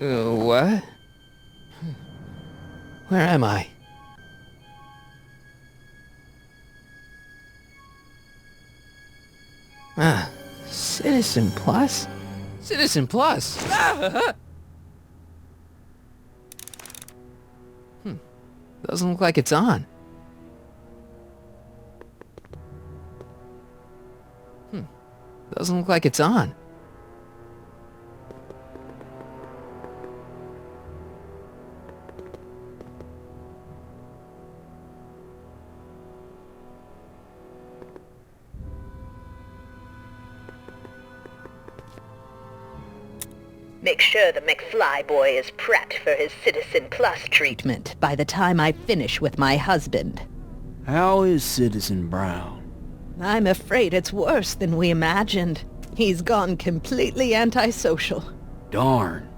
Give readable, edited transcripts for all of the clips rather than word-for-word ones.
What? Where am I? Citizen Plus? Citizen Plus? Doesn't look like it's on. Doesn't look like it's on. Make sure the McFly boy is prepped for his Citizen Plus treatment by the time I finish with my husband. How is Citizen Brown? I'm afraid it's worse than we imagined. He's gone completely antisocial. Darn.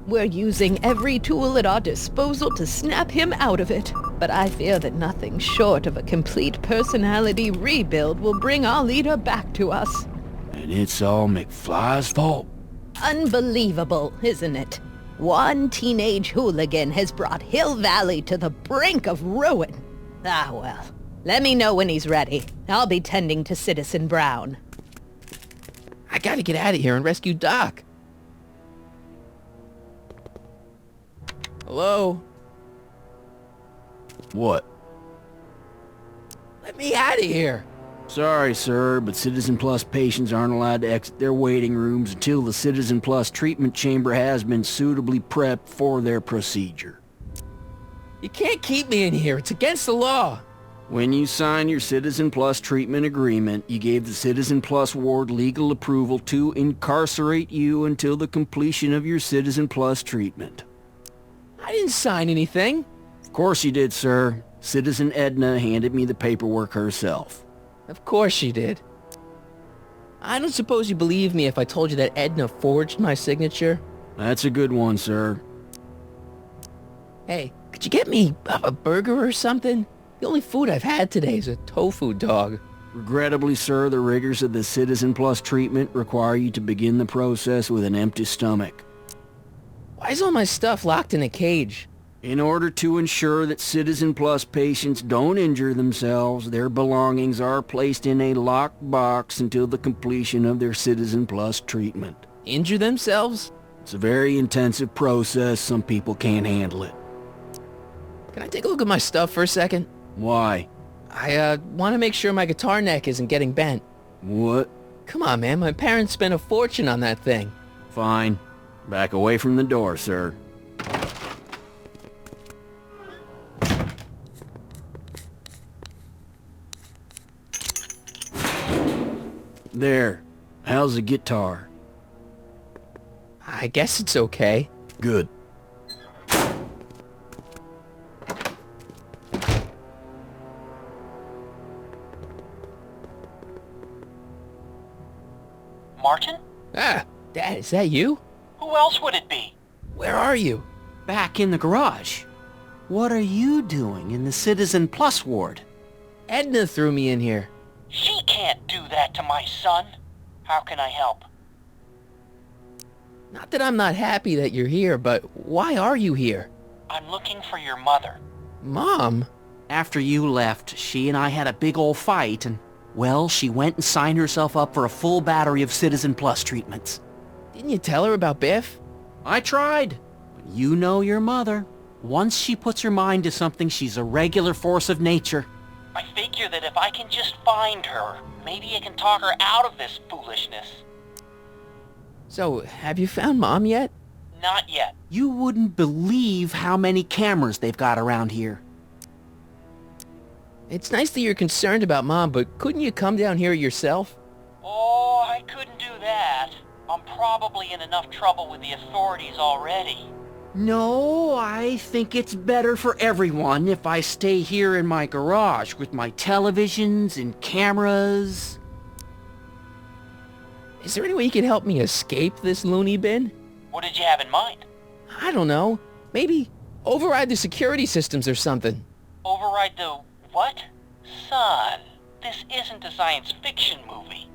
We're using every tool at our disposal to snap him out of it. But I fear that nothing short of a complete personality rebuild will bring our leader back to us. And it's all McFly's fault? Unbelievable, isn't it? One teenage hooligan has brought Hill Valley to the brink of ruin. Ah, well. Let me know when he's ready. I'll be tending to Citizen Brown. I gotta get out of here and rescue Doc. Hello? What? Let me out of here. Sorry, sir, but Citizen Plus patients aren't allowed to exit their waiting rooms until the Citizen Plus treatment chamber has been suitably prepped for their procedure. You can't keep me in here. It's against the law. When you signed your Citizen Plus treatment agreement, you gave the Citizen Plus ward legal approval to incarcerate you until the completion of your Citizen Plus treatment. I didn't sign anything. Of course you did, sir. Citizen Edna handed me the paperwork herself. Of course she did. I don't suppose you believe me if I told you that Edna forged my signature? That's a good one, sir. Hey, could you get me a burger or something? The only food I've had today is a tofu dog. Regrettably, sir, the rigors of the Citizen Plus treatment require you to begin the process with an empty stomach. Why is all my stuff locked in a cage? In order to ensure that Citizen Plus patients don't injure themselves, their belongings are placed in a locked box until the completion of their Citizen Plus treatment. Injure themselves? It's a very intensive process. Some people can't handle it. Can I take a look at my stuff for a second? Why? I want to make sure my guitar neck isn't getting bent. What? Come on, man. My parents spent a fortune on that thing. Fine. Back away from the door, sir. There. How's the guitar? I guess it's okay. Good. Martin? Dad, is that you? Who else would it be? Where are you? Back in the garage. What are you doing in the Citizen Plus ward? Edna threw me in here. She can't do that to my son. How can I help? Not that I'm not happy that you're here, but why are you here? I'm looking for your mother. Mom? After you left, she and I had a big old fight and, well, she went and signed herself up for a full battery of Citizen Plus treatments. Didn't you tell her about Biff? I tried. But you know your mother. Once she puts her mind to something, she's a regular force of nature. I figure that if I can just find her, maybe I can talk her out of this foolishness. So, have you found Mom yet? Not yet. You wouldn't believe how many cameras they've got around here. It's nice that you're concerned about Mom, but couldn't you come down here yourself? Oh, I couldn't do that. I'm probably in enough trouble with the authorities already. No, I think it's better for everyone if I stay here in my garage with my televisions and cameras. Is there any way you can help me escape this loony bin? What did you have in mind? I don't know. Maybe override the security systems or something. Override the what? Son, this isn't a science fiction movie.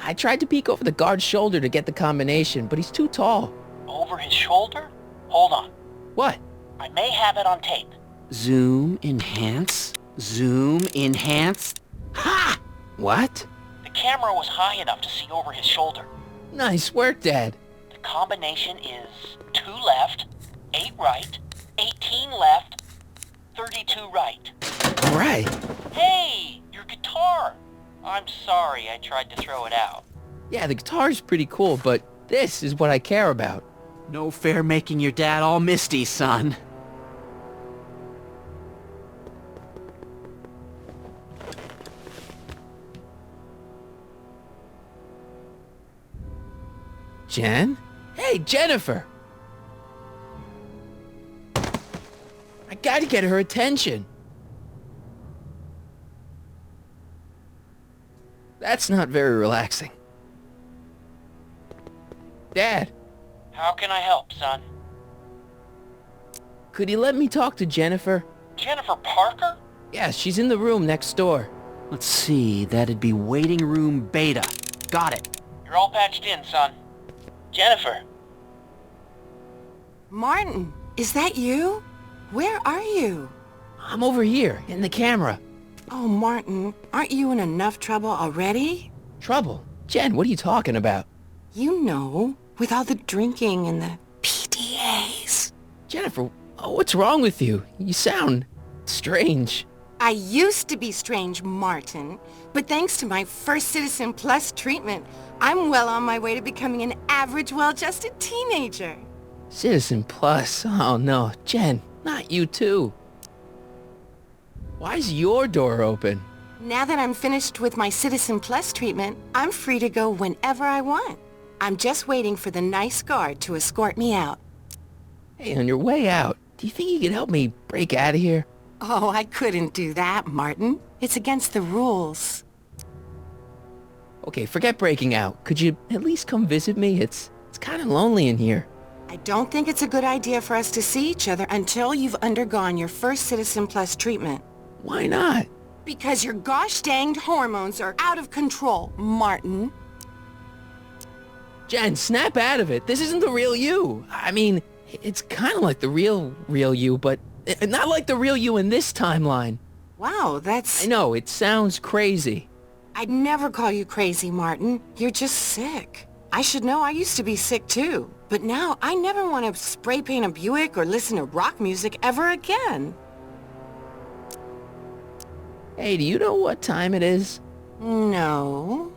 I tried to peek over the guard's shoulder to get the combination, but he's too tall. Over his shoulder? Hold on. What? I may have it on tape. Zoom, enhance, zoom, enhance. Ha! What? The camera was high enough to see over his shoulder. Nice work, Dad. The combination is 2 left, 8 right, 18 left, 32 right. All right. Hey, your guitar! I'm sorry I tried to throw it out. Yeah, the guitar's pretty cool, but this is what I care about. No fair making your dad all misty, son. Jen? Hey, Jennifer! I gotta get her attention. That's not very relaxing. Dad, How can I help, son? could you let me talk to Jennifer? Jennifer Parker? Yeah, she's in the room next door. Let's see, that'd be waiting room beta. Got it. You're all patched in, son. Jennifer. Martin, is that you? Where are you? I'm over here, in the camera. Oh, Martin, aren't you in enough trouble already? Trouble? Jen, what are you talking about? You know, with all the drinking and the PDAs. Jennifer, what's wrong with you? You sound strange. I used to be strange, Martin, but thanks to my first Citizen Plus treatment, I'm well on my way to becoming an average, well-adjusted teenager. Citizen Plus? Oh no, Jen, not you too. Why's your door open? Now that I'm finished with my Citizen Plus treatment, I'm free to go whenever I want. I'm just waiting for the nice guard to escort me out. Hey, on your way out, do you think you could help me break out of here? Oh, I couldn't do that, Martin. It's against the rules. Okay, forget breaking out. Could you at least come visit me? It's kind of lonely in here. I don't think it's a good idea for us to see each other until you've undergone your first Citizen Plus treatment. Why not? Because your gosh danged hormones are out of control, Martin. Jen, snap out of it. This isn't the real you. I mean, it's kind of like the real you, but not like the real you in this timeline. Wow, that's... I know, it sounds crazy. I'd never call you crazy, Martin. You're just sick. I should know I used to be sick too. But now I never want to spray paint a Buick or listen to rock music ever again. Hey, do you know what time it is? No.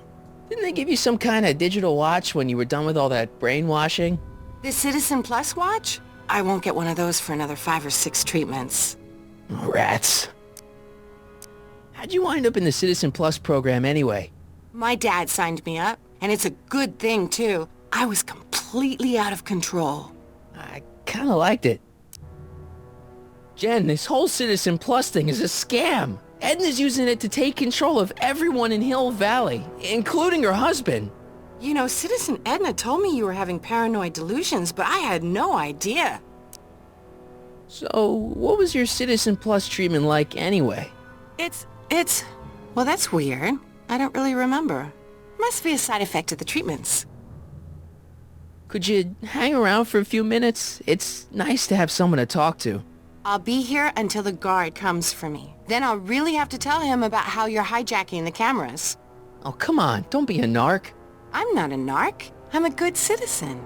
Didn't they give you some kind of digital watch when you were done with all that brainwashing? The Citizen Plus watch? I won't get one of those for another 5 or 6 treatments. Oh, rats. How'd you wind up in the Citizen Plus program anyway? My dad signed me up, and it's a good thing too. I was completely out of control. I kind of liked it. Jen, this whole Citizen Plus thing is a scam. Edna's using it to take control of everyone in Hill Valley, including her husband. You know, Citizen Edna told me you were having paranoid delusions, but I had no idea. So, what was your Citizen Plus treatment like anyway? Well, that's weird. I don't really remember. Must be a side effect of the treatments. Could you hang around for a few minutes? It's nice to have someone to talk to. I'll be here until the guard comes for me. Then I'll really have to tell him about how you're hijacking the cameras. Oh, come on, don't be a narc. I'm not a narc. I'm a good citizen.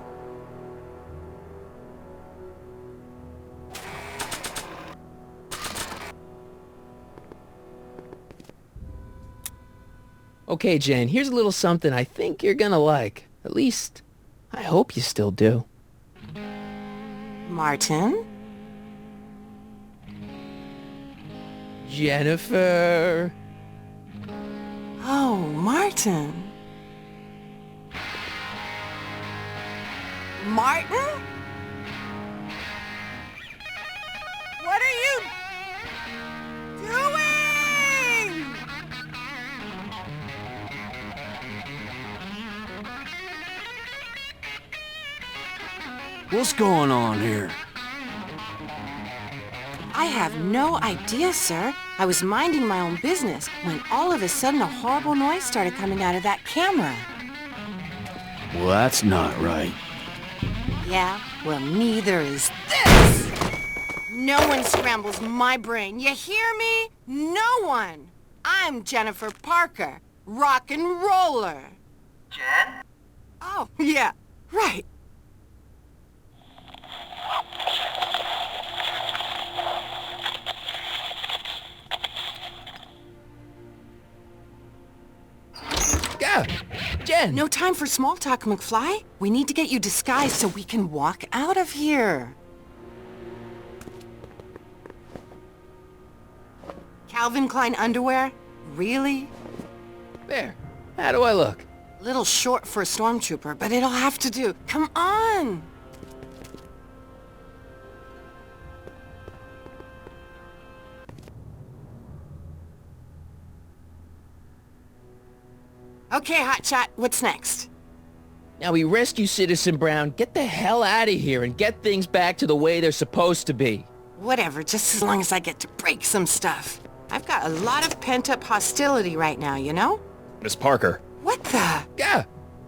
Okay, Jen, here's a little something I think you're gonna like. At least, I hope you still do. Martin? Jennifer. Oh, Martin. Martin? What are you doing? What's going on here? I have no idea, sir. I was minding my own business when all of a sudden a horrible noise started coming out of that camera. Well, that's not right. Yeah? Well, neither is this! No one scrambles my brain, you hear me? No one! I'm Jennifer Parker, rock and roller. Jen? Oh, yeah, right. Go! Jen! No time for small talk, McFly. We need to get you disguised so we can walk out of here. Calvin Klein underwear? Really? There. How do I look? Little short for a stormtrooper, but it'll have to do. Come on! Okay, Hotshot, what's next? Now we rescue Citizen Brown, get the hell out of here, and get things back to the way they're supposed to be. Whatever, just as long as I get to break some stuff. I've got a lot of pent-up hostility right now, you know? Miss Parker, What the? Go!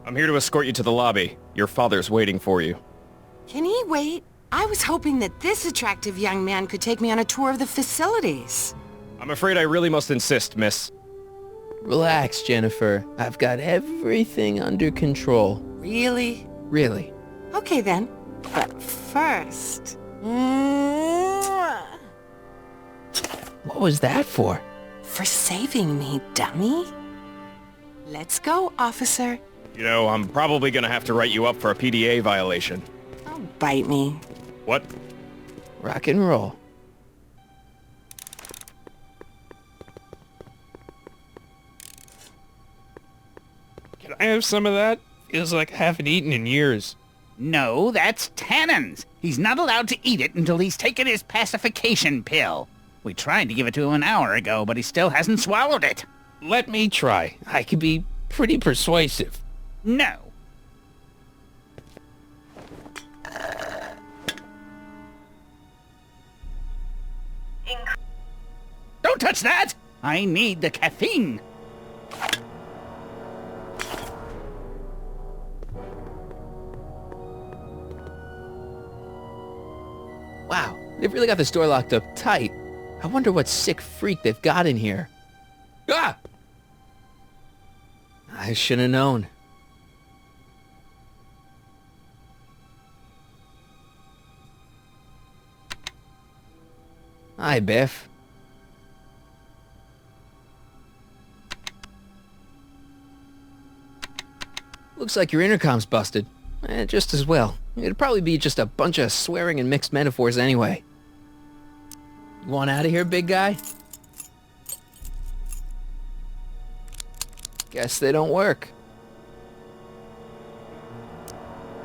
I'm here to escort you to the lobby. Your father's waiting for you. Can he wait? I was hoping that this attractive young man could take me on a tour of the facilities. I'm afraid I really must insist, miss. Relax, Jennifer. I've got everything under control. Really? Really. Okay then. But first... Mwah! What was that for? For saving me, dummy. Let's go, officer. You know, I'm probably gonna have to write you up for a PDA violation. Oh, bite me. What? Rock and roll. Can I have some of that? Feels like I haven't eaten in years. No, that's Tannen's. He's not allowed to eat it until he's taken his pacification pill. We tried to give it to him an hour ago, but he still hasn't swallowed it. Let me try. I can be pretty persuasive. No. Don't touch that! I need the caffeine. Wow, they've really got this door locked up tight. I wonder what sick freak they've got in here. Ah! I should have known. Hi, Biff. Looks like your intercom's busted. Just as well. It'd probably be just a bunch of swearing and mixed metaphors anyway. You want out of here, big guy? Guess they don't work.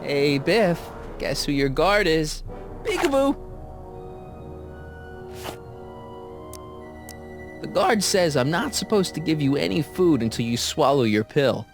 Hey, Biff. Guess who your guard is? Peekaboo! The guard says I'm not supposed to give you any food until you swallow your pill.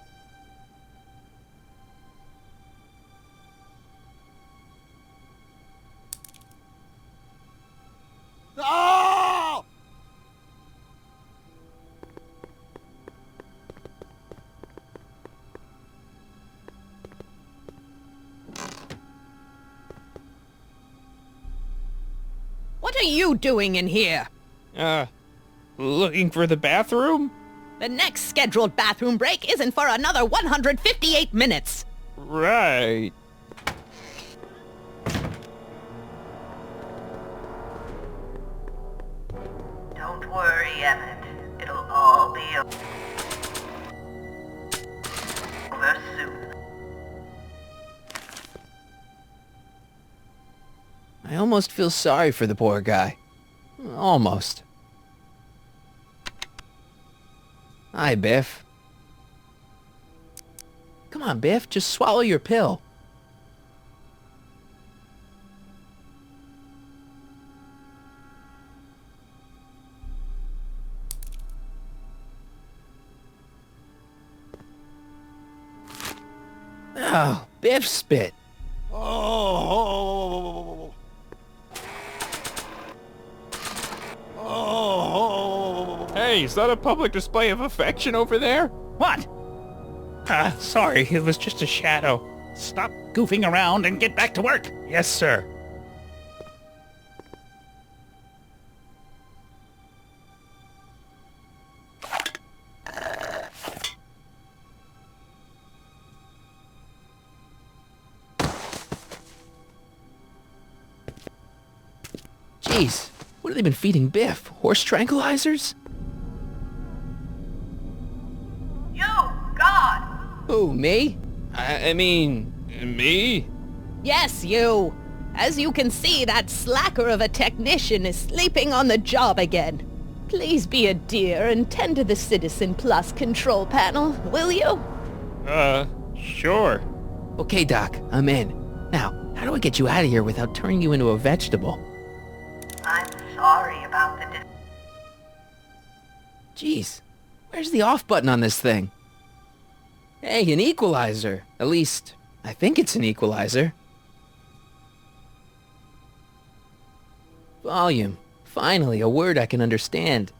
What are you doing in here? Looking for the bathroom? The next scheduled bathroom break isn't for another 158 minutes. Right. Don't worry, Emmett. It'll all be over soon. I almost feel sorry for the poor guy. Almost. Hi, Biff. Come on, Biff, just swallow your pill. Oh, Biff spit. Hey, is that a public display of affection over there? What? Sorry, it was just a shadow. Stop goofing around and get back to work. Yes, sir. Jeez, what have they been feeding Biff? Horse tranquilizers? You, God! Who, me? I mean, me? Yes, you. As you can see, that slacker of a technician is sleeping on the job again. Please be a dear and tend to the Citizen Plus control panel, will you? Sure. Okay, Doc, I'm in. Now, how do I get you out of here without turning you into a vegetable? I'm sorry about the... Jeez, where's the off button on this thing? Hey, an equalizer. At least, I think it's an equalizer. Volume. Finally, a word I can understand.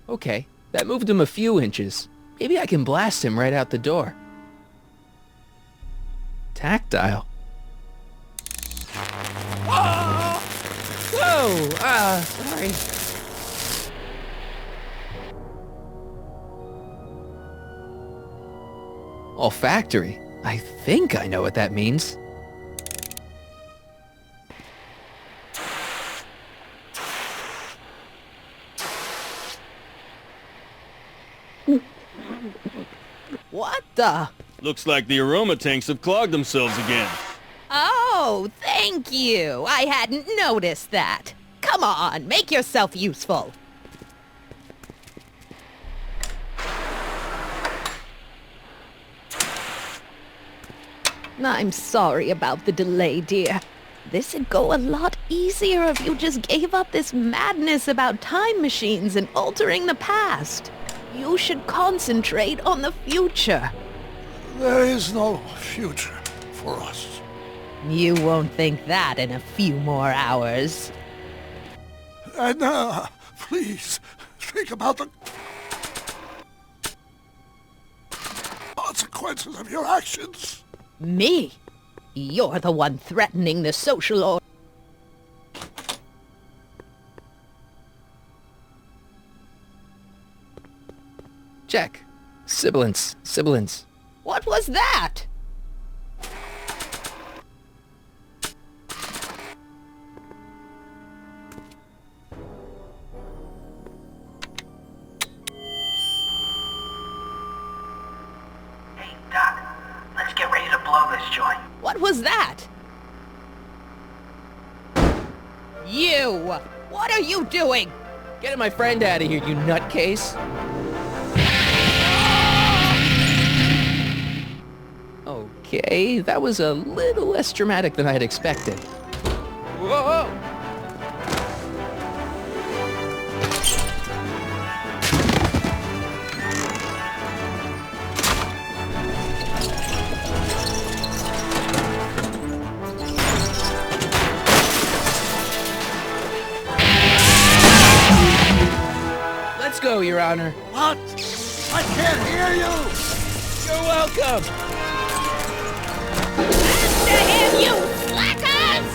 Okay, that moved him a few inches. Maybe I can blast him right out the door. Tactile. Whoa! Sorry. Olfactory. I think I know what that means. What the? Looks like the aroma tanks have clogged themselves again. Oh, thank you. I hadn't noticed that. Come on, make yourself useful. I'm sorry about the delay, dear. This'd go a lot easier if you just gave up this madness about time machines and altering the past. You should concentrate on the future. There is no future for us. You won't think that in a few more hours. And, please, think about the consequences of your actions. Me? You're the one threatening the social order. Check. Sibilance. Sibilance. What was that? Hey, Doc, let's get ready to blow this joint. What was that? You! What are you doing? Get my friend out of here, you nutcase. Okay, that was a little less dramatic than I had expected. Whoa! Let's go, Your Honor. What? I can't hear you! You're welcome! After him, you slackers!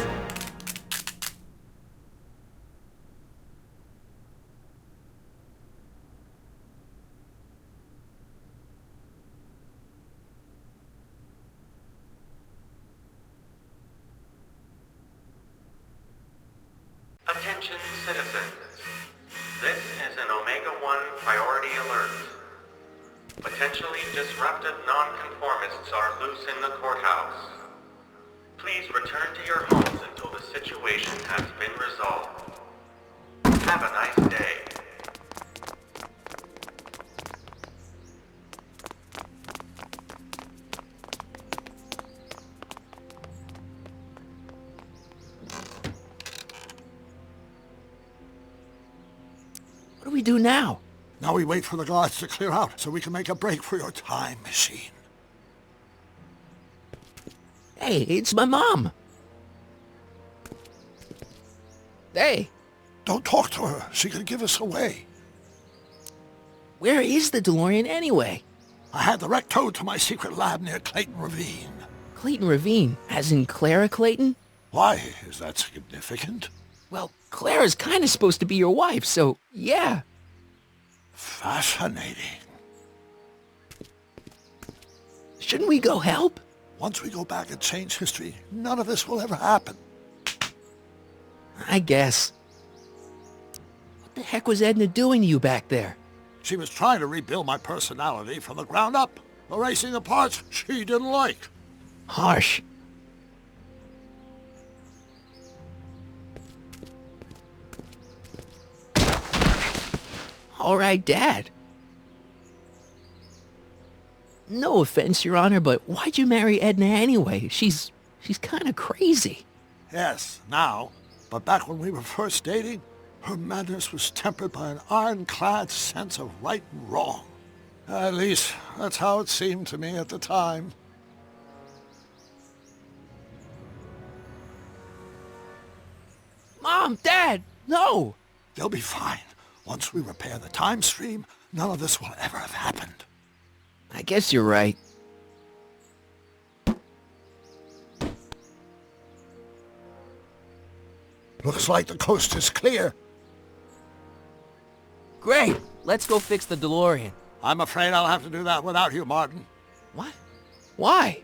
Attention citizens. This is an Omega-1 priority alert. Potentially disruptive nonconformists are loose in the courthouse. Please return to your homes until the situation has been resolved. Have a nice day. What do we do now? Now we wait for the guards to clear out so we can make a break for your time machine. Hey, it's my mom. Hey, Don't talk to her. She could give us away. where is the DeLorean anyway? I had the wreck towed to my secret lab near Clayton Ravine. Clayton Ravine, as in Clara Clayton? Why? Is that significant? Well, Clara's kind of supposed to be your wife, so yeah. Fascinating. Shouldn't we go help? Once we go back and change history, none of this will ever happen. I guess. What the heck was Edna doing to you back there? She was trying to rebuild my personality from the ground up, erasing the parts she didn't like. Harsh. All right, Dad. No offense, Your Honor, but why'd you marry Edna anyway? She's kind of crazy. Yes, now. But back when we were first dating, her madness was tempered by an ironclad sense of right and wrong. At least, that's how it seemed to me at the time. Mom, Dad, no! They'll be fine. Once we repair the time stream, none of this will ever have happened. I guess you're right. Looks like the coast is clear. Great! Let's go fix the DeLorean. I'm afraid I'll have to do that without you, Martin. What? Why?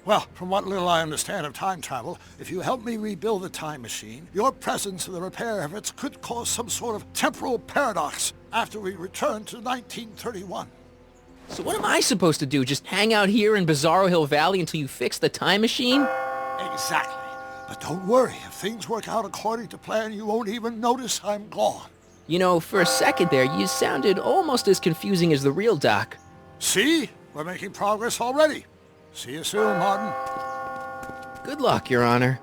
Well, from what little I understand of time travel, if you help me rebuild the time machine, your presence in the repair efforts could cause some sort of temporal paradox after we return to 1931. So what am I supposed to do? Just hang out here in Bizarro Hill Valley until you fix the time machine? Exactly. But don't worry, if things work out according to plan, you won't even notice I'm gone. You know, for a second there, you sounded almost as confusing as the real Doc. See? We're making progress already. See you soon, Martin. Good luck, Your Honor.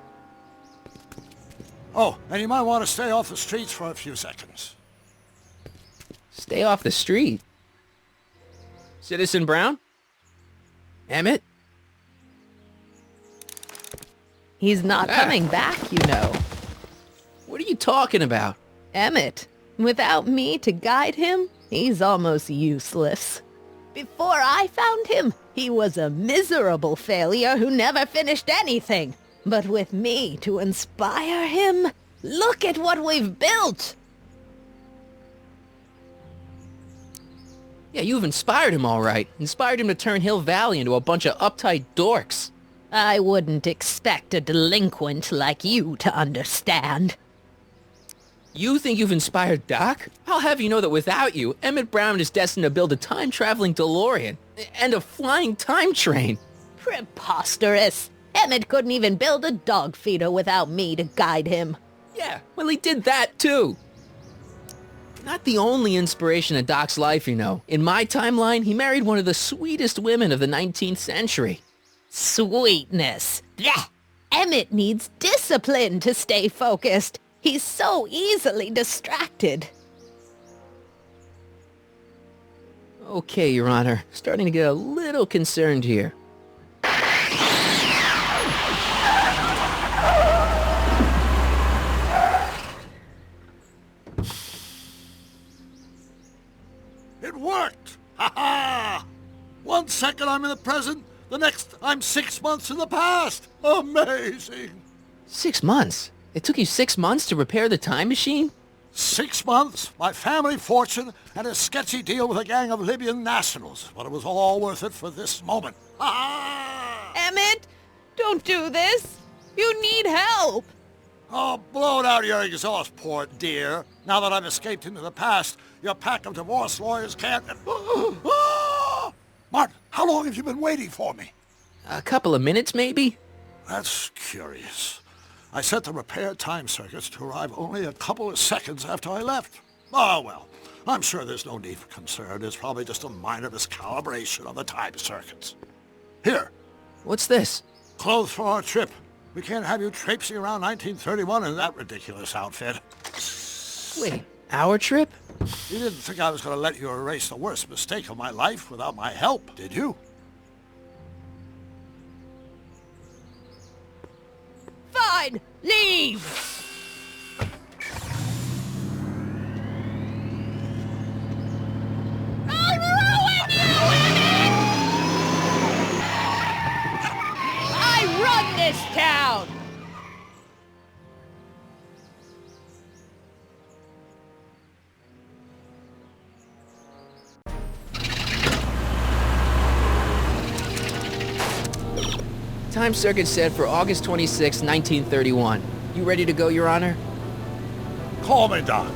Oh, and you might want to stay off the streets for a few seconds. Stay off the street. Citizen Brown? Emmett? He's not coming back, you know. What are you talking about? Emmett, without me to guide him, he's almost useless. Before I found him, he was a miserable failure who never finished anything. But with me to inspire him, look at what we've built! Yeah, you've inspired him all right. Inspired him to turn Hill Valley into a bunch of uptight dorks. I wouldn't expect a delinquent like you to understand. You think you've inspired Doc? I'll have you know that without you, Emmett Brown is destined to build a time-traveling DeLorean and a flying time train. Preposterous! Emmett couldn't even build a dog feeder without me to guide him. Yeah, well, he did that too. Not the only inspiration of Doc's life, you know. In my timeline, he married one of the sweetest women of the 19th century. Sweetness. Blech. Emmett needs discipline to stay focused. He's so easily distracted. Okay, Your Honor. Starting to get a little concerned here. It worked! Ha ha! 1 second I'm in the present, the next I'm 6 months in the past. Amazing! 6 months? It took you 6 months to repair the time machine? 6 months, my family fortune, and a sketchy deal with a gang of Libyan nationals. But it was all worth it for this moment. Ha ha! Emmett, don't do this. You need help. Oh, blow it out of your exhaust port, dear. Now that I've escaped into the past, your pack of divorce lawyers can't... Martin, how long have you been waiting for me? A couple of minutes, maybe? That's curious. I set the repair time circuits to arrive only a couple of seconds after I left. Oh, well, I'm sure there's no need for concern. It's probably just a minor miscalibration on the time circuits. Here. What's this? Clothes for our trip. We can't have you traipsing around 1931 in that ridiculous outfit. Wait, our trip? You didn't think I was going to let you erase the worst mistake of my life without my help, did you? Fine, leave. Time circuit set for August 26, 1931. You ready to go, Your Honor? Call me Doc.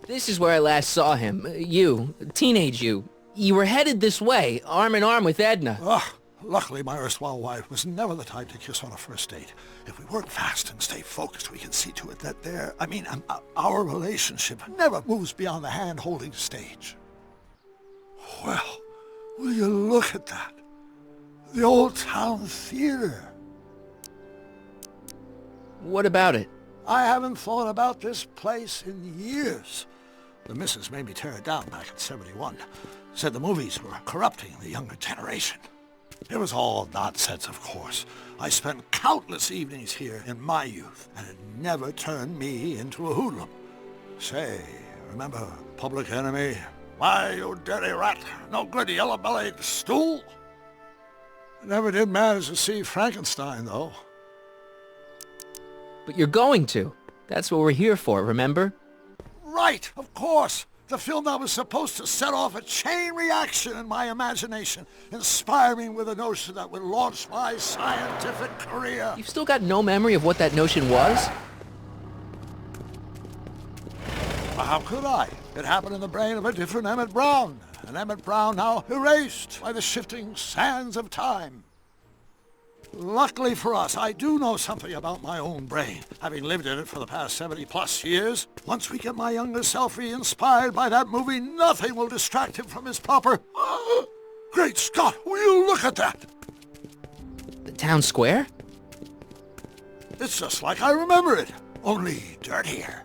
This is where I last saw him. You, teenage you. You were headed this way, arm in arm with Edna. Luckily, my erstwhile wife was never the type to kiss on a first date. If we work fast and stay focused, we can see to it that our relationship never moves beyond the hand-holding stage. Well, will you look at that? The Old Town Theater. What about it? I haven't thought about this place in years. The missus made me tear it down back in '71. Said the movies were corrupting the younger generation. It was all nonsense, of course. I spent countless evenings here in my youth, and it never turned me into a hoodlum. Say, remember Public Enemy? Why, you dirty rat, no good yellow-bellied stool? I never did manage to see Frankenstein, though. But you're going to. That's what we're here for, remember? Right, of course. The film that was supposed to set off a chain reaction in my imagination, inspire me with a notion that would launch my scientific career. You've still got no memory of what that notion was? Well, how could I? It happened in the brain of a different Emmett Brown. An Emmett Brown now erased by the shifting sands of time. Luckily for us, I do know something about my own brain, having lived in it for the past 70-plus years. Once we get my younger self re-inspired by that movie, nothing will distract him from his proper... Great Scott, will you look at that? The town square? It's just like I remember it, only dirtier.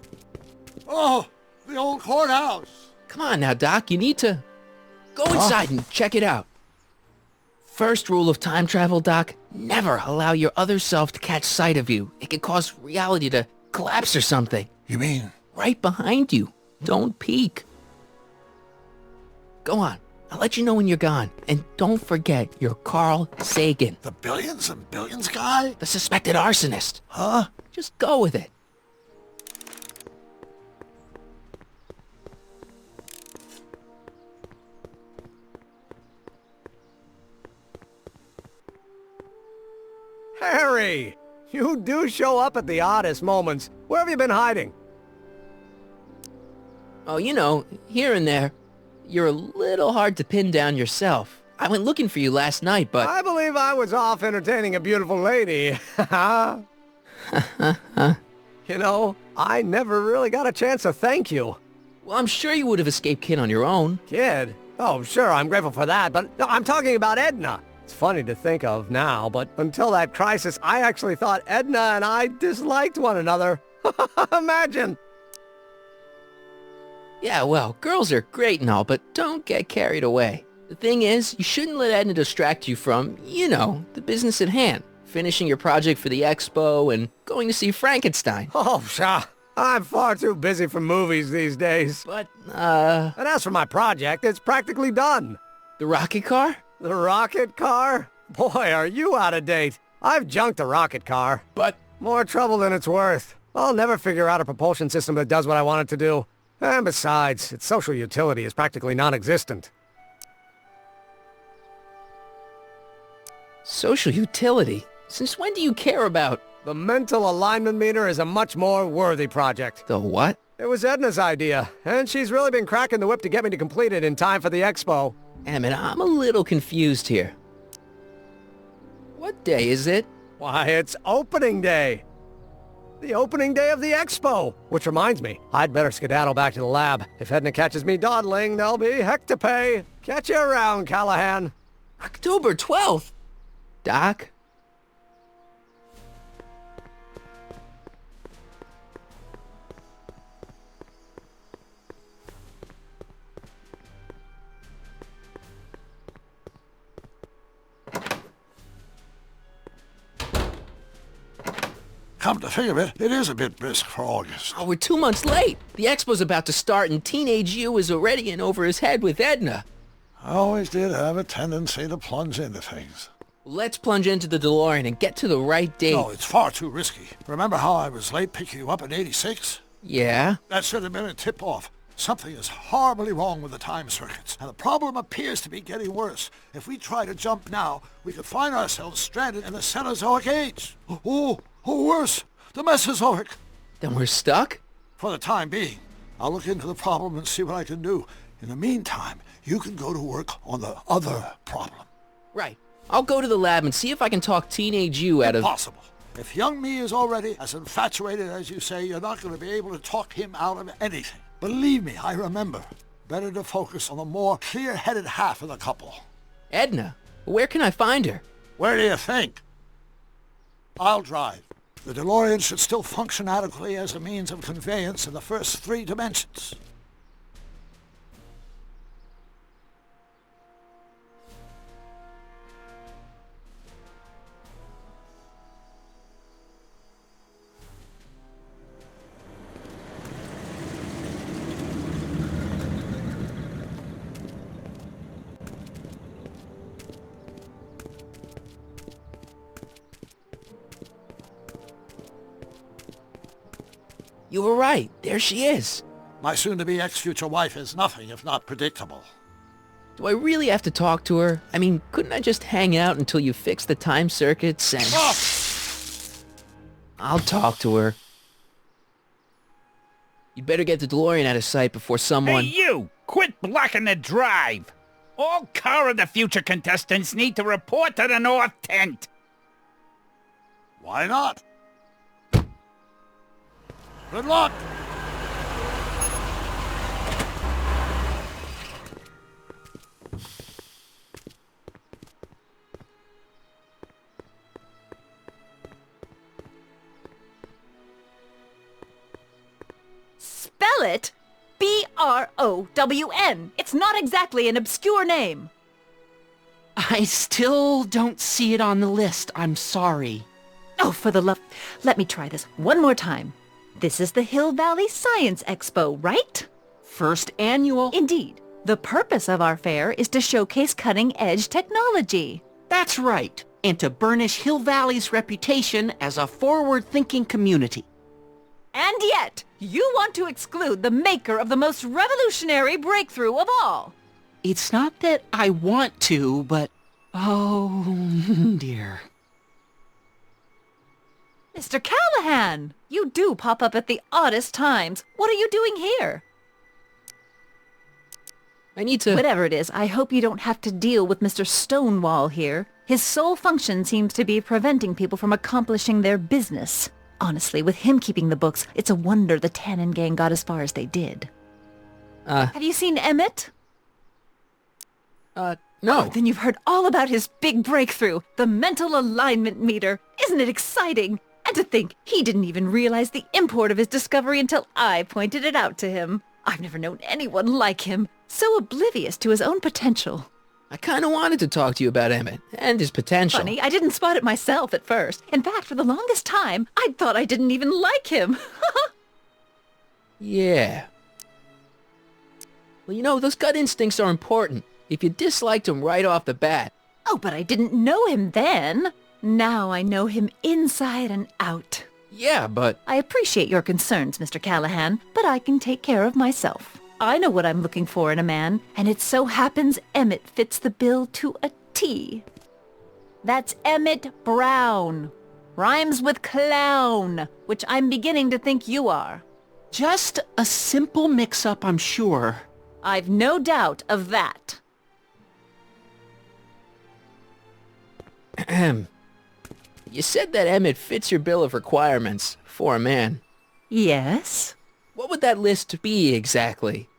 Oh, the old courthouse. Come on now, Doc, you need to... Go inside and check it out. First rule of time travel, Doc, never allow your other self to catch sight of you. It could cause reality to collapse or something. You mean? Right behind you. Don't peek. Go on. I'll let you know when you're gone. And don't forget, you're Carl Sagan. The billions and billions guy? The suspected arsonist. Huh? Just go with it. Harry! You do show up at the oddest moments. Where have you been hiding? Oh, you know, here and there. You're a little hard to pin down yourself. I went looking for you last night, but... I believe I was off entertaining a beautiful lady. You know, I never really got a chance to thank you. Well, I'm sure you would have escaped Kid on your own. Kid? Oh, sure, I'm grateful for that, but no, I'm talking about Edna. It's funny to think of now, but until that crisis, I actually thought Edna and I disliked one another. Imagine! Yeah, well, girls are great and all, but don't get carried away. The thing is, you shouldn't let Edna distract you from, you know, the business at hand. Finishing your project for the expo and going to see Frankenstein. Oh, pshaw. I'm far too busy for movies these days. But, And as for my project, it's practically done. The rocket car? The rocket car? Boy, are you out of date. I've junked the rocket car. But... More trouble than it's worth. I'll never figure out a propulsion system that does what I want it to do. And besides, its social utility is practically non-existent. Social utility? Since when do you care about... The mental alignment meter is a much more worthy project. The what? It was Edna's idea, and she's really been cracking the whip to get me to complete it in time for the expo. Emmett, I'm a little confused here. What day is it? Why, it's opening day. The opening day of the expo. Which reminds me, I'd better skedaddle back to the lab. If Edna catches me dawdling, there'll be heck to pay. Catch you around, Callahan. October 12th? Doc? Come to think of it, it is a bit brisk for August. Oh, we're 2 months late. The expo's about to start and teenage you is already in over his head with Edna. I always did have a tendency to plunge into things. Let's plunge into the DeLorean and get to the right date. No, it's far too risky. Remember how I was late picking you up in '86? Yeah? That should have been a tip-off. Something is horribly wrong with the time circuits, and the problem appears to be getting worse. If we try to jump now, we could find ourselves stranded in the Cenozoic age. Oh, worse, the Mesozoic. Then we're stuck? For the time being. I'll look into the problem and see what I can do. In the meantime, you can go to work on the other problem. Right. I'll go to the lab and see if I can talk teenage you out of... Impossible. If young me is already as infatuated as you say, you're not going to be able to talk him out of anything. Believe me, I remember. Better to focus on the more clear-headed half of the couple. Edna? Where can I find her? Where do you think? I'll drive. The DeLorean should still function adequately as a means of conveyance in the first 3 dimensions. You were right. There she is. My soon-to-be ex-future wife is nothing if not predictable. Do I really have to talk to her? I mean, couldn't I just hang out until you fix the time circuits and... Oh! I'll talk to her. You'd better get the DeLorean out of sight before someone... Hey, you! Quit blocking the drive! All car of the future contestants need to report to the North Tent! Why not? Good luck! Spell it B-R-O-W-N. It's not exactly an obscure name. I still don't see it on the list. I'm sorry. Oh, for the love... Let me try this one more time. This is the Hill Valley Science Expo, right? First annual? Indeed. The purpose of our fair is to showcase cutting-edge technology. That's right. And to burnish Hill Valley's reputation as a forward-thinking community. And yet, you want to exclude the maker of the most revolutionary breakthrough of all. It's not that I want to, but... oh, dear. Mr. Callahan! You do pop up at the oddest times. What are you doing here? I need to... Whatever it is, I hope you don't have to deal with Mr. Stonewall here. His sole function seems to be preventing people from accomplishing their business. Honestly, with him keeping the books, it's a wonder the Tannen gang got as far as they did. Have you seen Emmett? No. Oh, then you've heard all about his big breakthrough, the mental alignment meter. Isn't it exciting? And to think, he didn't even realize the import of his discovery until I pointed it out to him. I've never known anyone like him, so oblivious to his own potential. I kind of wanted to talk to you about Emmett and his potential. Funny, I didn't spot it myself at first. In fact, for the longest time, I'd thought I didn't even like him. Yeah. Well, you know, those gut instincts are important. If you disliked him right off the bat. Oh, but I didn't know him then. Now I know him inside and out. Yeah, but... I appreciate your concerns, Mr. Callahan, but I can take care of myself. I know what I'm looking for in a man, and it so happens Emmett fits the bill to a T. That's Emmett Brown. Rhymes with clown, which I'm beginning to think you are. Just a simple mix-up, I'm sure. I've no doubt of that. Ahem. You said that Emmett fits your bill of requirements for a man. Yes? What would that list be exactly?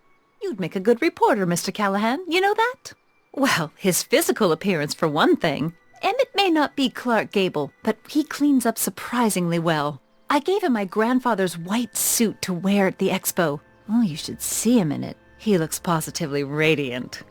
You'd make a good reporter, Mr. Callahan. You know that? Well, his physical appearance for one thing. Emmett may not be Clark Gable, but he cleans up surprisingly well. I gave him my grandfather's white suit to wear at the expo. Oh, you should see him in it. He looks positively radiant.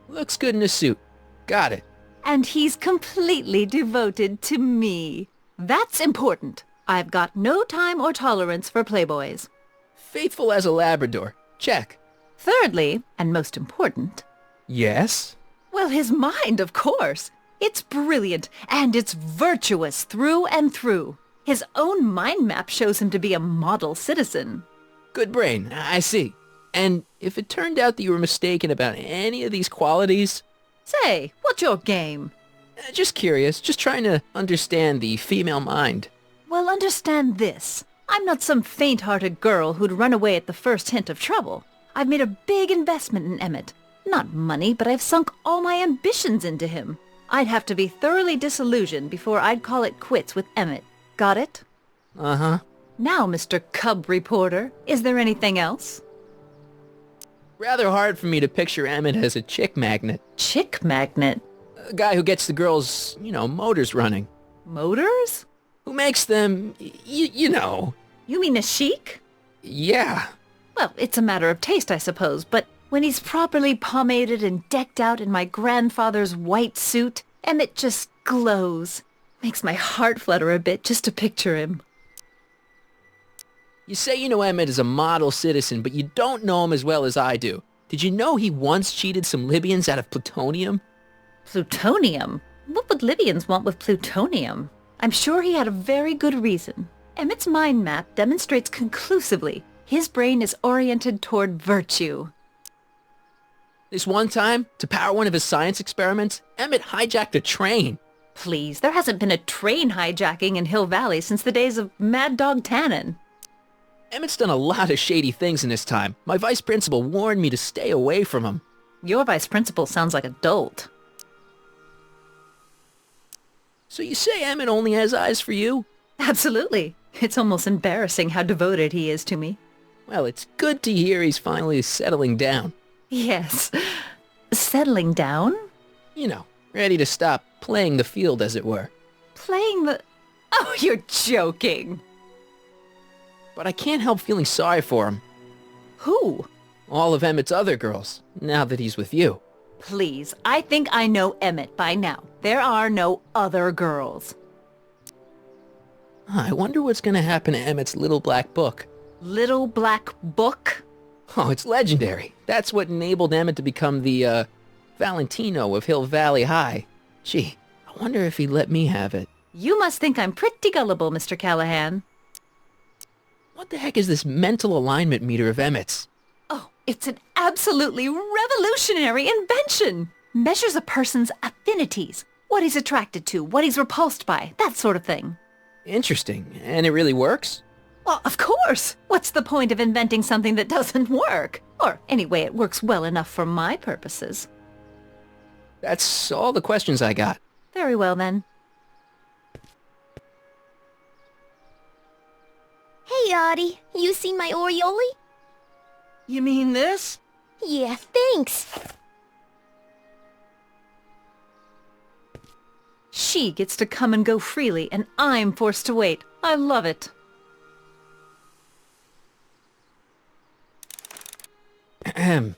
Looks good in a suit. Got it. And he's completely devoted to me. That's important. I've got no time or tolerance for playboys. Faithful as a Labrador. Check. Thirdly, and most important, Yes? well, his mind, of course. It's brilliant, and it's virtuous through and through. His own mind map shows him to be a model citizen. Good brain, I see. And if it turned out that you were mistaken about any of these qualities... Say, what's your game? Just curious, just trying to understand the female mind. Well, understand this. I'm not some faint-hearted girl who'd run away at the first hint of trouble. I've made a big investment in Emmett. Not money, but I've sunk all my ambitions into him. I'd have to be thoroughly disillusioned before I'd call it quits with Emmett. Got it? Uh-huh. Now, Mr. Cub Reporter, is there anything else? Rather hard for me to picture Emmett as a chick magnet. Chick magnet? A guy who gets the girls, motors running. Motors? Who makes them, you know. You mean a chic? Yeah. Well, it's a matter of taste, I suppose, but when he's properly pomaded and decked out in my grandfather's white suit, Emmett just glows. Makes my heart flutter a bit just to picture him. You say you know Emmett is a model citizen, but you don't know him as well as I do. Did you know he once cheated some Libyans out of plutonium? Plutonium? What would Libyans want with plutonium? I'm sure he had a very good reason. Emmett's mind map demonstrates conclusively his brain is oriented toward virtue. This one time, to power one of his science experiments, Emmett hijacked a train. Please, there hasn't been a train hijacking in Hill Valley since the days of Mad Dog Tannen. Emmett's done a lot of shady things in his time. My vice principal warned me to stay away from him. Your vice principal sounds like a dolt. So you say Emmett only has eyes for you? Absolutely. It's almost embarrassing how devoted he is to me. Well, it's good to hear he's finally settling down. Yes. Settling down? You know, ready to stop playing the field, as it were. Playing the... Oh, you're joking. But I can't help feeling sorry for him. Who? All of Emmett's other girls, now that he's with you. Please, I think I know Emmett by now. There are no other girls. I wonder what's gonna happen to Emmett's little black book. Little black book? Oh, it's legendary. That's what enabled Emmett to become the, Valentino of Hill Valley High. Gee, I wonder if he'd let me have it. You must think I'm pretty gullible, Mr. Callahan. What the heck is this mental alignment meter of Emmett's? Oh, it's an absolutely revolutionary invention. Measures a person's affinities, what he's attracted to, what he's repulsed by, that sort of thing. Interesting. And it really works? Well, of course. What's the point of inventing something that doesn't work? Or anyway, it works well enough for my purposes. That's all the questions I got. Very well, then. Hey, Audie. You seen my Oriole? You mean this? Yeah, thanks. She gets to come and go freely, and I'm forced to wait. I love it. Ahem.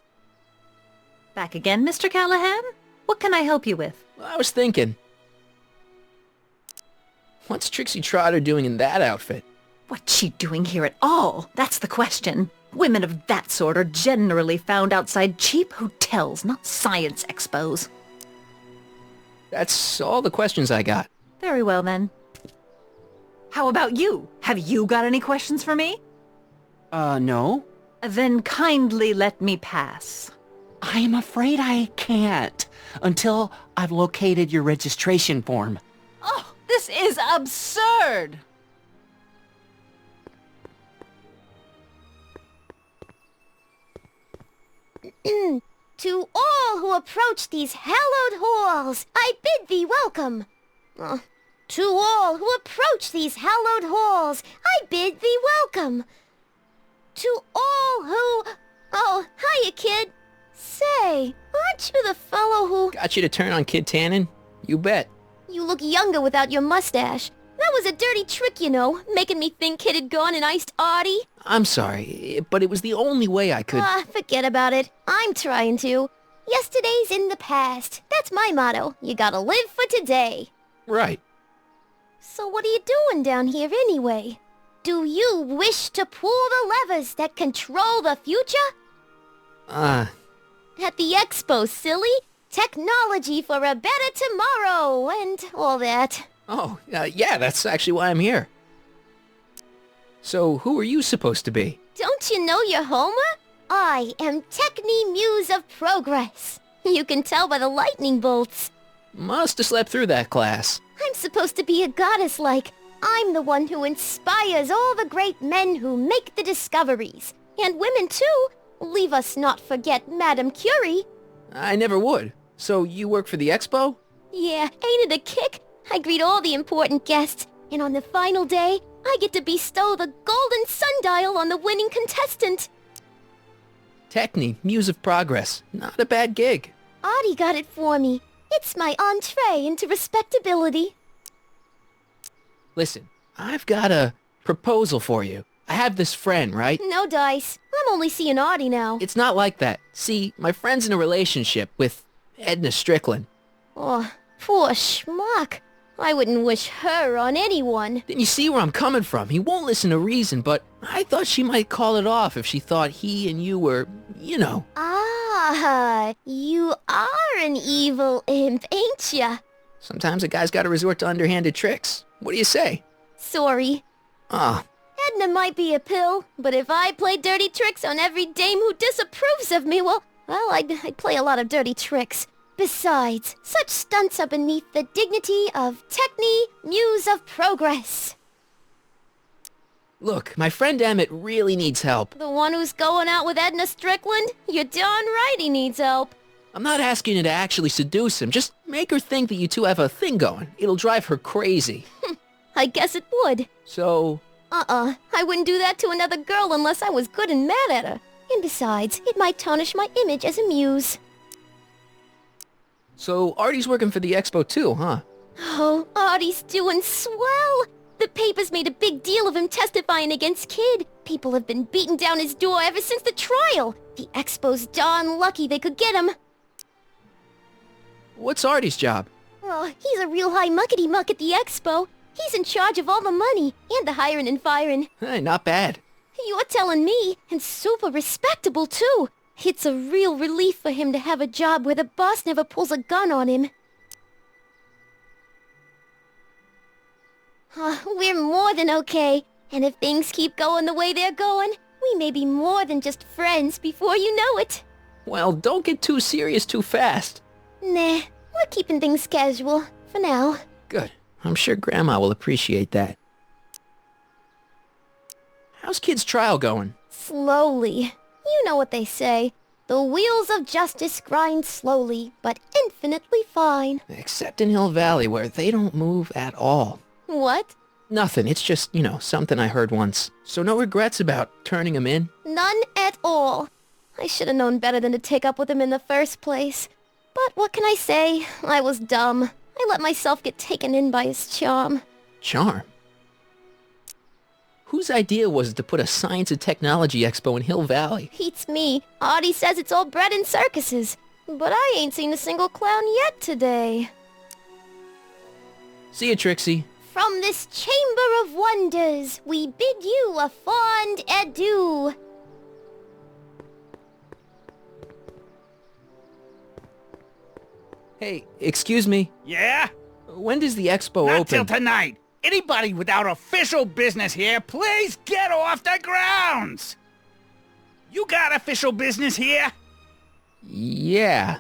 Back again, Mr. Callahan? What can I help you with? Well, I was thinking. What's Trixie Trotter doing in that outfit? What's she doing here at all? That's the question. Women of that sort are generally found outside cheap hotels, not science expos. That's all the questions I got. Very well, then. How about you? Have you got any questions for me? No. Then kindly let me pass. I'm afraid I can't, until I've located your registration form. Oh, this is absurd! To all who approach these hallowed halls, I bid thee welcome. To all who approach these hallowed halls, I bid thee welcome. To all who... Oh, hiya, kid. Say, aren't you the fellow who... Got you to turn on Kid Tannen? You bet. You look younger without your mustache. That was a dirty trick, you know, making me think Kid had gone and iced Audie. I'm sorry, but it was the only way I could... Forget about it. I'm trying to. Yesterday's in the past. That's my motto. You gotta live for today. Right. So what are you doing down here anyway? Do you wish to pull the levers that control the future? At the expo, silly. Technology for a better tomorrow and all that. Oh, yeah, that's actually why I'm here. So, who are you supposed to be? Don't you know your Homer? I am Techni Muse of Progress. You can tell by the lightning bolts. Must have slept through that class. I'm supposed to be a goddess like. I'm the one who inspires all the great men who make the discoveries. And women too. Leave us not forget Madame Curie. I never would. So, you work for the expo? Yeah, ain't it a kick? I greet all the important guests, and on the final day, I get to bestow the golden sundial on the winning contestant. Techni, Muse of Progress. Not a bad gig. Audie got it for me. It's my entree into respectability. Listen, I've got a proposal for you. I have this friend, right? No dice. I'm only seeing Audie now. It's not like that. See, my friend's in a relationship with Edna Strickland. Oh, poor schmuck. I wouldn't wish her on anyone. Then you see where I'm coming from. He won't listen to reason, but I thought she might call it off if she thought he and you were, you know. Ah, you are an evil imp, ain't ya? Sometimes a guy's gotta resort to underhanded tricks. What do you say? Sorry. Ah. Edna might be a pill, but if I play dirty tricks on every dame who disapproves of me, well, I'd play a lot of dirty tricks. Besides, such stunts are beneath the dignity of Techni, Muse of Progress. Look, my friend Emmett really needs help. The one who's going out with Edna Strickland? You're darn right he needs help. I'm not asking you to actually seduce him. Just make her think that you two have a thing going. It'll drive her crazy. I guess it would. So... I wouldn't do that to another girl unless I was good and mad at her. And besides, it might tarnish my image as a muse. So Artie's working for the expo too, huh? Oh, Artie's doing swell. The papers made a big deal of him testifying against Kid. People have been beating down his door ever since the trial. The expo's darn lucky they could get him. What's Artie's job? Oh, he's a real high muckety-muck at the expo. He's in charge of all the money and the hiring and firing. Hey, not bad. You're telling me, and super respectable too. It's a real relief for him to have a job where the boss never pulls a gun on him. We're more than okay, and if things keep going the way they're going, we may be more than just friends before you know it. Well, don't get too serious too fast. Nah, we're keeping things casual, for now. Good. I'm sure Grandma will appreciate that. How's Kid's trial going? Slowly. You know what they say. The wheels of justice grind slowly, but infinitely fine. Except in Hill Valley, where they don't move at all. What? Nothing. It's just, something I heard once. So no regrets about turning him in? None at all. I should have known better than to take up with him in the first place. But what can I say? I was dumb. I let myself get taken in by his charm. Charm? Whose idea was it to put a science and technology expo in Hill Valley? Beats me. Audie says it's all bred in circuses. But I ain't seen a single clown yet today. See you, Trixie. From this chamber of wonders, we bid you a fond adieu. Hey, excuse me? Yeah? When does the expo open? Not till tonight. Anybody without official business here, please get off the grounds! You got official business here? Yeah.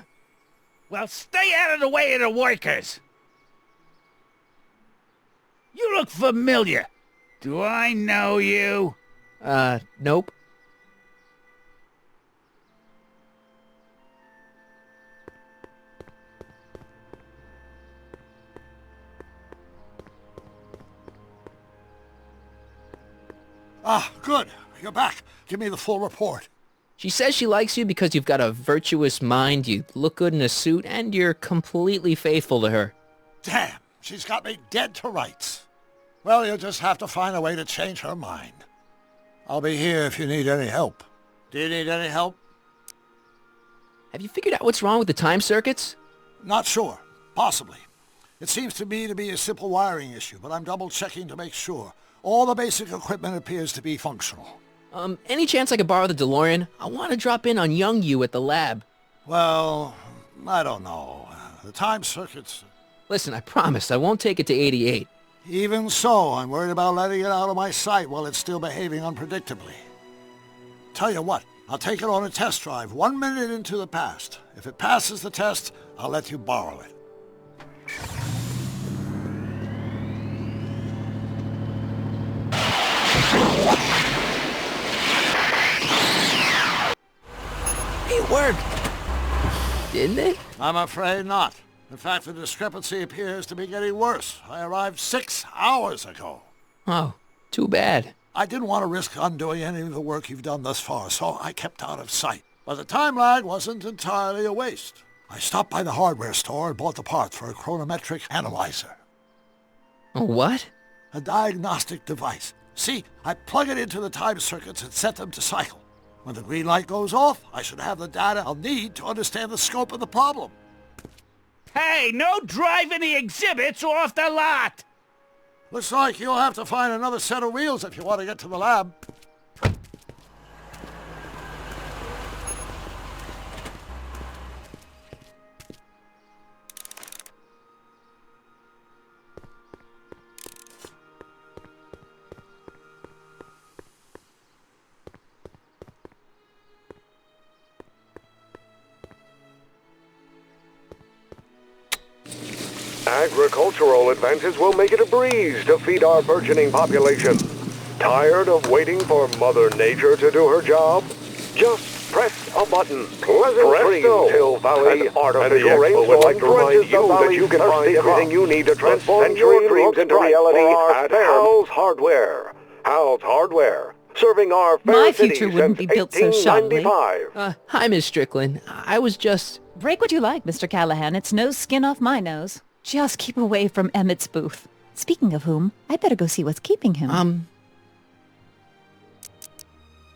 Well, stay out of the way of the workers. You look familiar. Do I know you? Nope. Ah, good. You're back. Give me the full report. She says she likes you because you've got a virtuous mind, you look good in a suit, and you're completely faithful to her. Damn, she's got me dead to rights. Well, you'll just have to find a way to change her mind. I'll be here if you need any help. Do you need any help? Have you figured out what's wrong with the time circuits? Not sure. Possibly. It seems to me to be a simple wiring issue, but I'm double-checking to make sure. All the basic equipment appears to be functional. Any chance I could borrow the DeLorean? I want to drop in on young you at the lab. Well, I don't know. The time circuits... Listen, I promise I won't take it to 88. Even so, I'm worried about letting it out of my sight while it's still behaving unpredictably. Tell you what, I'll take it on a test drive 1 minute into the past. If it passes the test, I'll let you borrow it. It worked! Didn't it? I'm afraid not. In fact, the discrepancy appears to be getting worse. I arrived 6 hours ago. Oh, too bad. I didn't want to risk undoing any of the work you've done thus far, so I kept out of sight. But the time lag wasn't entirely a waste. I stopped by the hardware store and bought the parts for a chronometric analyzer. A what? A diagnostic device. See, I plug it into the time circuits and set them to cycle. When the green light goes off, I should have the data I'll need to understand the scope of the problem. Hey, no driving the exhibits off the lot! Looks like you'll have to find another set of wheels if you want to get to the lab. Agricultural advances will make it a breeze to feed our burgeoning population. Tired of waiting for Mother Nature to do her job? Just press a button. Pleasant Dreams, Hill Valley, and the Expo would like to remind you that you can find everything you need to transform your dreams into reality at Hal's Hardware. Hal's Hardware, serving our fair My city future wouldn't since be built so shoddily. 1895. Hi, Miss Strickland. I was just... Break what you like, Mr. Callahan. It's no skin off my nose. Just keep away from Emmett's booth. Speaking of whom, I better go see what's keeping him.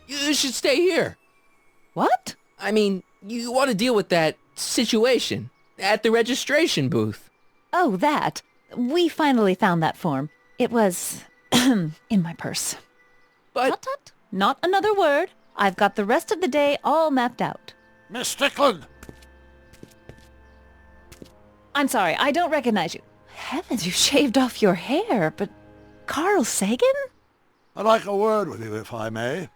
You should stay here. What? I mean, you want to deal with that situation at the registration booth. Oh, that. We finally found that form. It was... in my purse. But... Tut, tut. Not another word. I've got the rest of the day all mapped out. Miss Strickland! I'm sorry, I don't recognize you. Heavens, you shaved off your hair, but... Carl Sagan? I'd like a word with you, if I may.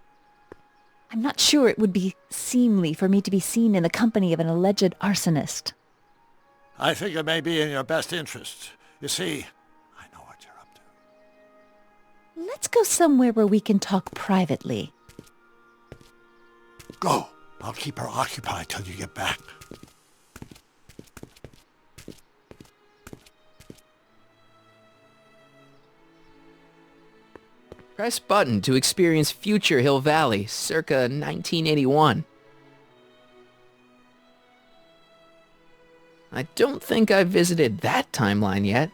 I'm not sure it would be seemly for me to be seen in the company of an alleged arsonist. I think it may be in your best interest. You see, I know what you're up to. Let's go somewhere where we can talk privately. Go. I'll keep her occupied till you get back. Press button to experience future Hill Valley, circa 1981. I don't think I've visited that timeline yet.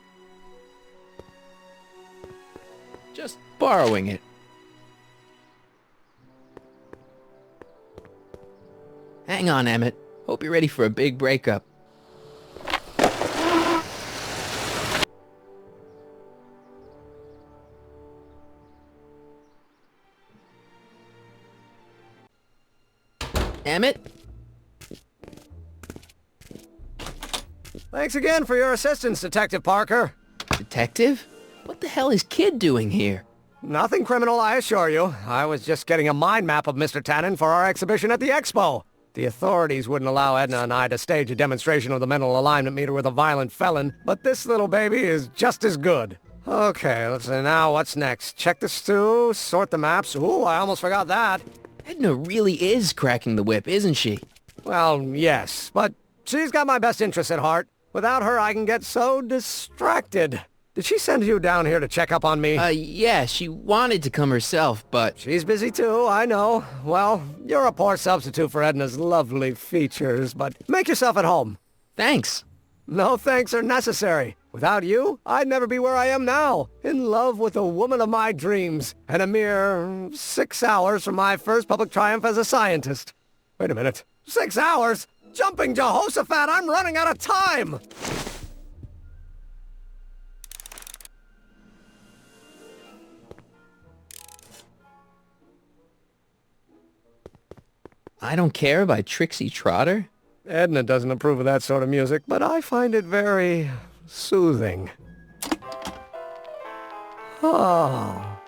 Just borrowing it. Hang on, Emmett. Hope you're ready for a big breakup. Emmett? Thanks again for your assistance, Detective Parker. Detective? What the hell is Kid doing here? Nothing criminal, I assure you. I was just getting a mind map of Mr. Tannen for our exhibition at the Expo. The authorities wouldn't allow Edna and I to stage a demonstration of the mental alignment meter with a violent felon, but this little baby is just as good. Okay, let's see now what's next. Check the stew, sort the maps. Ooh, I almost forgot that. Edna really is cracking the whip, isn't she? Well, yes, but she's got my best interests at heart. Without her, I can get so distracted. Did she send you down here to check up on me? Yeah, she wanted to come herself, but... She's busy too, I know. Well, you're a poor substitute for Edna's lovely features, but make yourself at home. Thanks. No thanks are necessary. Without you, I'd never be where I am now, in love with the woman of my dreams, and a mere 6 hours from my first public triumph as a scientist. Wait a minute. 6 hours? Jumping Jehoshaphat, I'm running out of time! I Don't Care by Trixie Trotter? Edna doesn't approve of that sort of music, but I find it very soothing. Oh.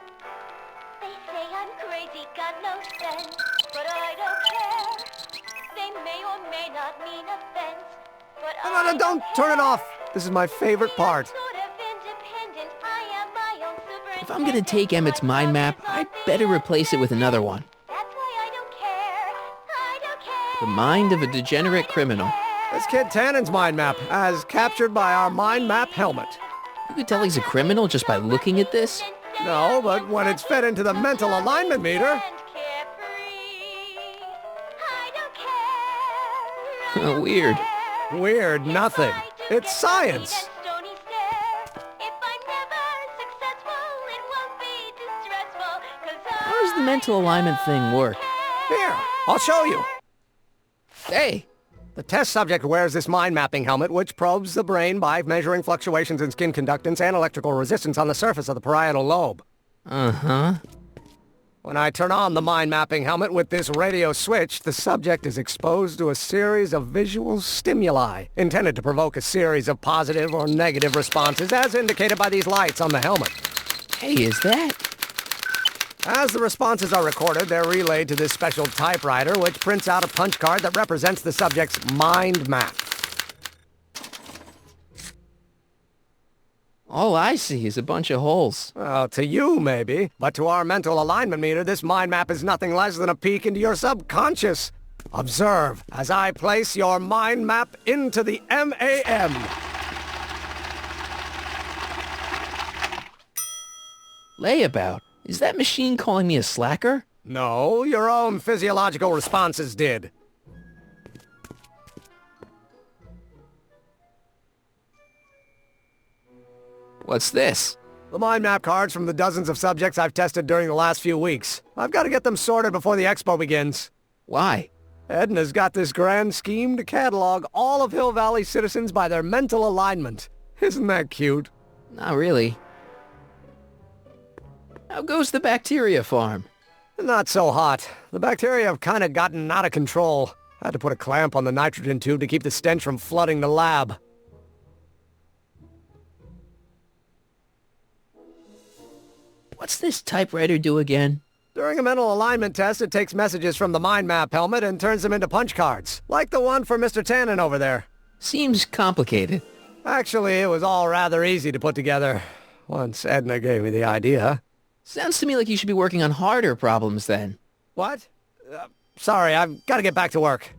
They say I'm crazy, got no sense, but I don't care. They may or may not mean offense, but No, don't turn it off. This is my favorite part. sort of independent. I am my own superintendent. If I'm gonna take Emmett's mind map, I'd better replace it with another one. That's why I don't care. I don't care. The Mind of a Degenerate Criminal. It's Kid Tannen's mind map, as captured by our mind map helmet. You could tell he's a criminal just by looking at this? No, but when it's fed into the mental alignment meter... Weird. Weird nothing. It's science. How does the mental alignment thing work? Here, I'll show you. Hey! The test subject wears this mind mapping helmet, which probes the brain by measuring fluctuations in skin conductance and electrical resistance on the surface of the parietal lobe. Uh-huh. When I turn on the mind mapping helmet with this radio switch, the subject is exposed to a series of visual stimuli, intended to provoke a series of positive or negative responses, as indicated by these lights on the helmet. Hey, is that? As the responses are recorded, they're relayed to this special typewriter, which prints out a punch card that represents the subject's mind map. All I see is a bunch of holes. Well, to you, maybe. But to our mental alignment meter, this mind map is nothing less than a peek into your subconscious. Observe as I place your mind map into the MAM. Layabout? Is that machine calling me a slacker? No, your own physiological responses did. What's this? The mind map cards from the dozens of subjects I've tested during the last few weeks. I've got to get them sorted before the expo begins. Why? Edna's got this grand scheme to catalog all of Hill Valley citizens by their mental alignment. Isn't that cute? Not really. How goes the bacteria farm? Not so hot. The bacteria have kind of gotten out of control. I had to put a clamp on the nitrogen tube to keep the stench from flooding the lab. What's this typewriter do again? During a mental alignment test, it takes messages from the mind map helmet and turns them into punch cards, like the one for Mr. Tannen over there. Seems complicated. Actually, it was all rather easy to put together, once Edna gave me the idea. Sounds to me like you should be working on harder problems then. What? Sorry, I've got to get back to work.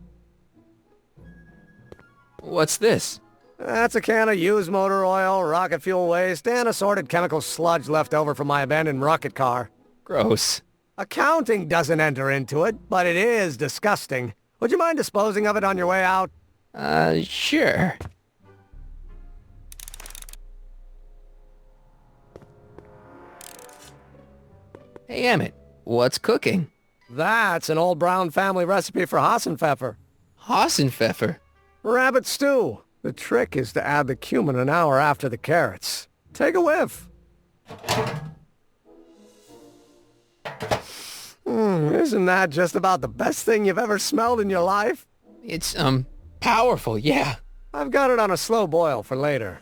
What's this? That's a can of used motor oil, rocket fuel waste, and assorted chemical sludge left over from my abandoned rocket car. Gross. Accounting doesn't enter into it, but it is disgusting. Would you mind disposing of it on your way out? Sure. Hey, Emmett, what's cooking? That's an old Brown family recipe for Hassenpfeffer. Hassenpfeffer? Rabbit stew. The trick is to add the cumin an hour after the carrots. Take a whiff. Isn't that just about the best thing you've ever smelled in your life? It's, powerful, yeah. I've got it on a slow boil for later.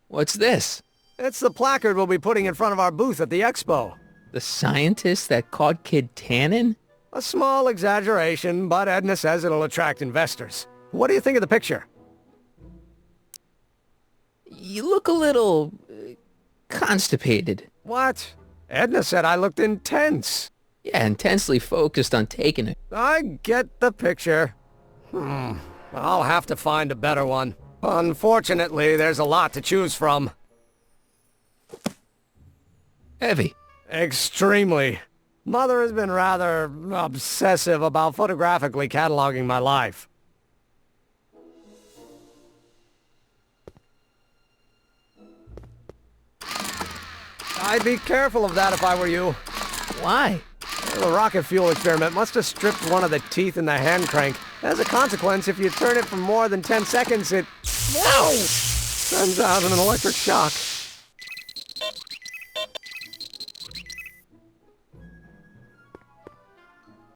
What's this? It's the placard we'll be putting in front of our booth at the expo. The scientist that caught Kid Tannen? A small exaggeration, but Edna says it'll attract investors. What do you think of the picture? You look a little... constipated. What? Edna said I looked intense. Yeah, intensely focused on taking it. I get the picture. I'll have to find a better one. Unfortunately, there's a lot to choose from. Heavy. Extremely. Mother has been rather obsessive about photographically cataloging my life. I'd be careful of that if I were you. Why? The rocket fuel experiment must have stripped one of the teeth in the hand crank. As a consequence, if you turn it for more than 10 seconds, it... Ow! Sends out an electric shock.